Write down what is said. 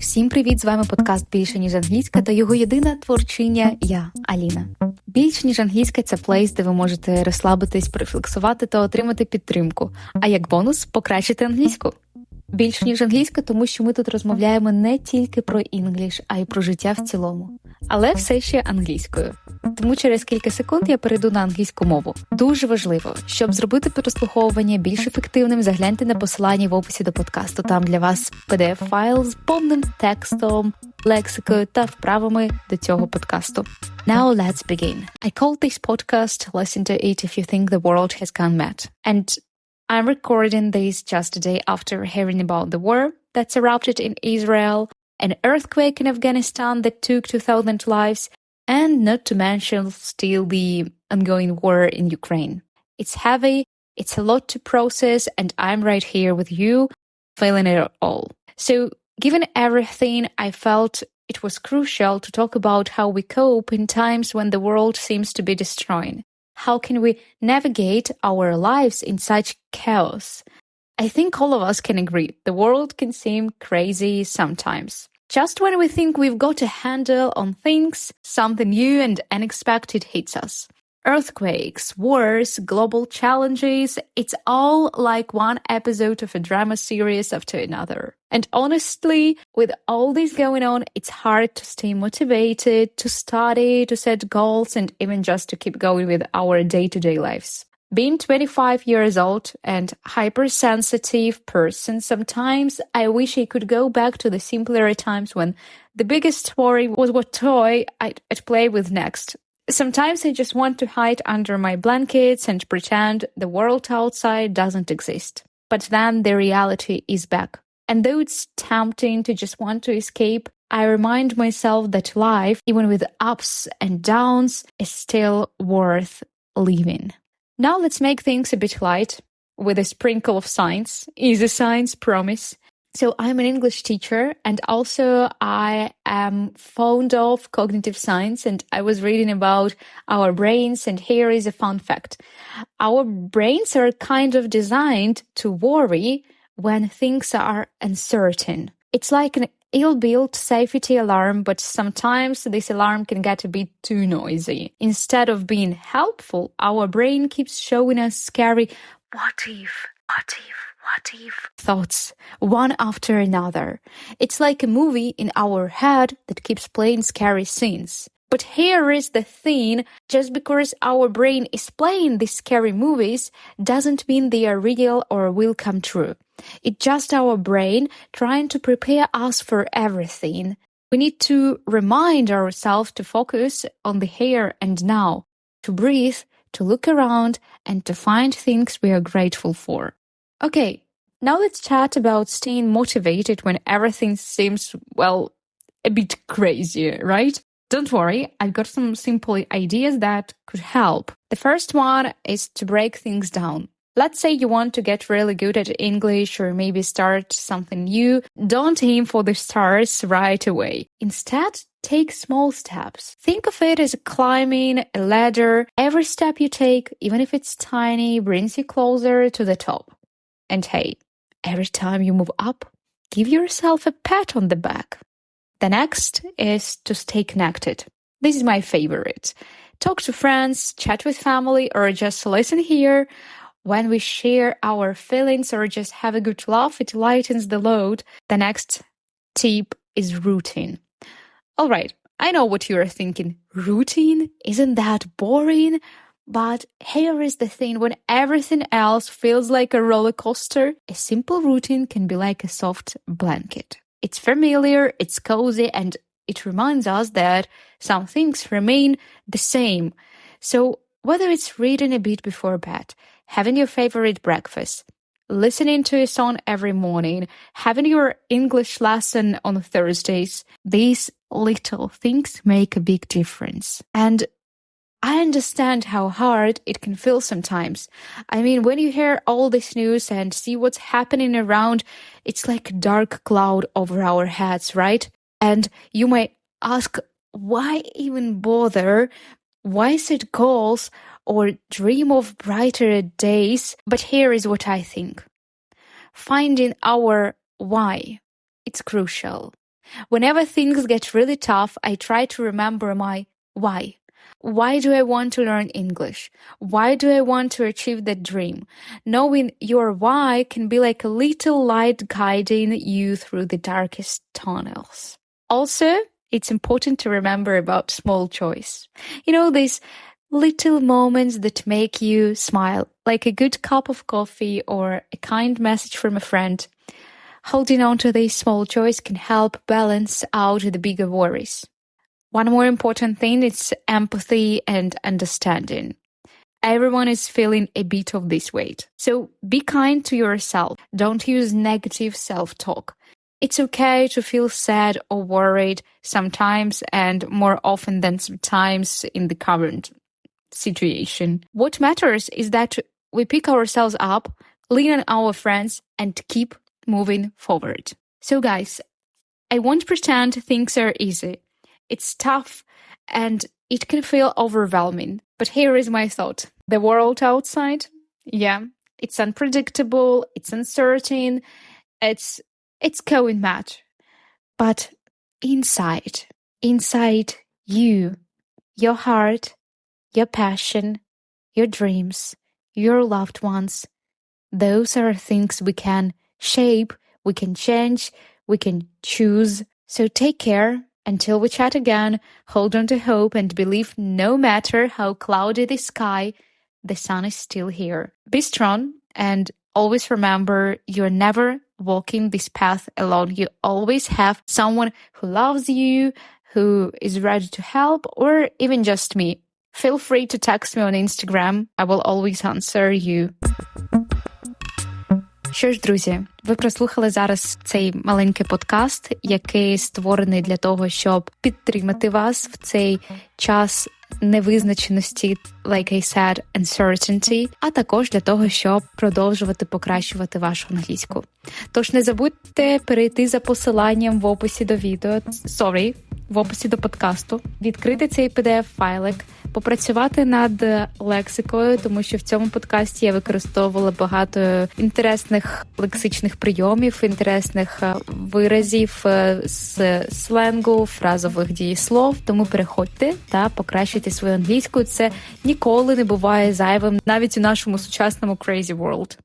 Всім привіт, з вами подкаст «Більше, ніж англійська» та його єдина творчиня я, Аліна. «Більше, ніж англійська» – це плейс, де ви можете розслабитись, порефлексувати та отримати підтримку, а як бонус – покращити англійську. «Більше, ніж англійська», тому що ми тут розмовляємо не тільки про інгліш, а й про життя в цілому. Але все ще англійською. Тому через кілька секунд я перейду на англійську мову. Дуже важливо, щоб зробити прослуховування більш ефективним, загляньте на посилання в описі до подкасту. Там для вас PDF-файл з повним текстом, лексикою та вправами до цього подкасту. Now let's begin. I called this podcast "Listen to it if you think the world has gone mad." And I'm recording this just a day after hearing about the war that's erupted in Israel, an earthquake in Afghanistan that took 2,000 lives, and not to mention still the ongoing war in Ukraine. It's heavy, it's a lot to process, and I'm right here with you, feeling it all. So, given everything, I felt it was crucial to talk about how we cope in times when the world seems to be destroying. How can we navigate our lives in such chaos? I think all of us can agree, the world can seem crazy sometimes. Just when we think we've got a handle on things, something new and unexpected hits us. Earthquakes, wars, global challenges, it's all like one episode of a drama series after another. And honestly, with all this going on, it's hard to stay motivated, to study, to set goals, and even just to keep going with our day-to-day lives. Being 25 years old and hypersensitive person, sometimes I wish I could go back to the simpler times when the biggest worry was what toy I'd play with next. Sometimes I just want to hide under my blankets and pretend the world outside doesn't exist. But then the reality is back. And though it's tempting to just want to escape, I remind myself that life, even with ups and downs, is still worth living. Now let's make things a bit light with a sprinkle of science. Easy science, promise. So I'm an English teacher and also I am fond of cognitive science, and I was reading about our brains, and here is a fun fact. Our brains are kind of designed to worry when things are uncertain. It's like an ill-built safety alarm, but sometimes this alarm can get a bit too noisy. Instead of being helpful, our brain keeps showing us scary what if thoughts, one after another. It's like a movie in our head that keeps playing scary scenes. But here is the thing, just because our brain is playing these scary movies doesn't mean they are real or will come true. It's just our brain trying to prepare us for everything. We need to remind ourselves to focus on the here and now, to breathe, to look around, and to find things we are grateful for. Okay, now let's chat about staying motivated when everything seems, well, a bit crazy, right? Don't worry, I've got some simple ideas that could help. The first one is to break things down. Let's say you want to get really good at English or maybe start something new. Don't aim for the stars right away. Instead, take small steps. Think of it as climbing a ladder. Every step you take, even if it's tiny, brings you closer to the top. And hey, every time you move up, give yourself a pat on the back. The next is to stay connected. This is my favorite. Talk to friends, chat with family, or just listen here. When we share our feelings or just have a good laugh, it lightens the load. The next tip is routine. All right, I know what you're thinking. Routine? Isn't that boring? But here is the thing, when everything else feels like a roller coaster, a simple routine can be like a soft blanket. It's familiar, it's cozy, and it reminds us that some things remain the same. So whether it's reading a bit before bed, having your favorite breakfast, listening to a song every morning, having your English lesson on Thursdays, these little things make a big difference. And I understand how hard it can feel sometimes. I mean, when you hear all this news and see what's happening around, it's like a dark cloud over our heads, right? And you may ask, why even bother? Why set goals or dream of brighter days? But here is what I think. Finding our why, it's crucial. Whenever things get really tough, I try to remember my why. Why do I want to learn English? Why do I want to achieve that dream? Knowing your why can be like a little light guiding you through the darkest tunnels. Also, it's important to remember about small choice. These little moments that make you smile, like a good cup of coffee or a kind message from a friend. Holding on to these small joys can help balance out the bigger worries. One more important thing is empathy and understanding. Everyone is feeling a bit of this weight. So be kind to yourself. Don't use negative self-talk. It's okay to feel sad or worried sometimes, and more often than sometimes in the current situation. What matters is that we pick ourselves up, lean on our friends, and keep moving forward. So guys, I won't pretend things are easy. It's tough and it can feel overwhelming. But here is my thought. The world outside, it's unpredictable, it's uncertain, it's going mad. But inside you, your heart, your passion, your dreams, your loved ones, those are things we can shape, we can change, we can choose. So take care. Until we chat again, hold on to hope and believe no matter how cloudy the sky, the sun is still here. Be strong and always remember you're never walking this path alone. You always have someone who loves you, who is ready to help, or even just me. Feel free to text me on Instagram. I will always answer you. Що ж, друзі, ви прослухали зараз цей маленький подкаст, який створений для того, щоб підтримати вас в цей час невизначеності, like I said, uncertainty, а також для того, щоб продовжувати покращувати вашу англійську. Тож не забудьте перейти за посиланням в описі до відео, в описі до подкасту, відкрити цей PDF-файлик, попрацювати над лексикою, тому що в цьому подкасті я використовувала багато інтересних лексичних прийомів, інтересних виразів з сленгу, фразових дієслов, тому переходьте та покращуйте свою англійську. Це ніколи не буває зайвим, навіть у нашому сучасному crazy world.